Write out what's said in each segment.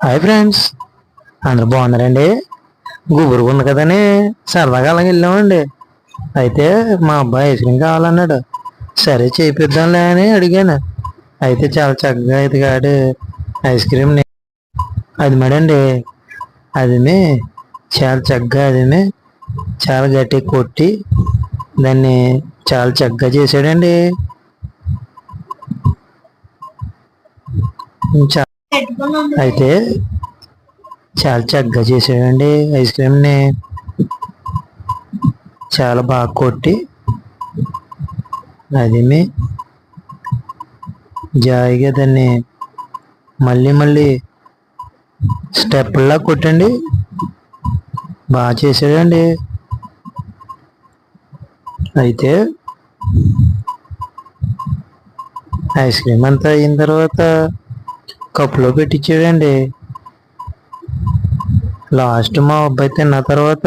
Hi friends, అందరూ బాగున్నారండి. గుబురు ఉంది కదని సరదాగా అలాగే వెళ్ళామండి. అయితే మా అబ్బాయి ఐస్ క్రీమ్ కావాలన్నాడు. సరే చేపిద్దాంలే అని అడిగాను. అయితే చాలా చక్కగా ఎదిగాడు. ఐస్ క్రీమ్ అది మడండి, అది చాలా చక్కగా అది చాలా గట్టిగా కొట్టి దాన్ని చాలా చక్కగా చేసాడండి. అయితే చాలా చక్కగా చేసాడండి. ఐస్ క్రీమ్ని చాలా బాగా కొట్టి అది జాయిగా దాన్ని మళ్ళీ మళ్ళీ స్టెప్లా కొట్టండి. బాగా చేసాడండి. అయితే ఐస్ క్రీమ్ అంతా అయిన తర్వాత కప్పులో పెట్టించాడండి. లాస్ట్ మా అబ్బాయి తిన్న తర్వాత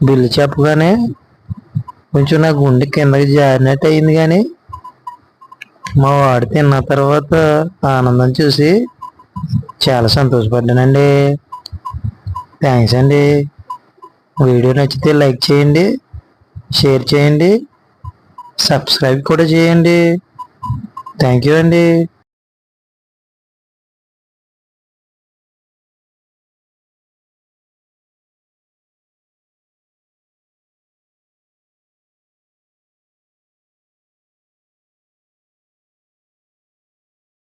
బిల్లు చెప్పగానే కొంచెం నా గుండె కిందకి జారినట్టు అయింది. కానీ మా వాడు తిన్న తర్వాత ఆనందం చూసి చాలా సంతోషపడ్డానండి. థ్యాంక్స్ అండి. వీడియో నచ్చితే లైక్ చేయండి, షేర్ చేయండి, సబ్స్క్రైబ్ కూడా చేయండి. థ్యాంక్ యూ అండి.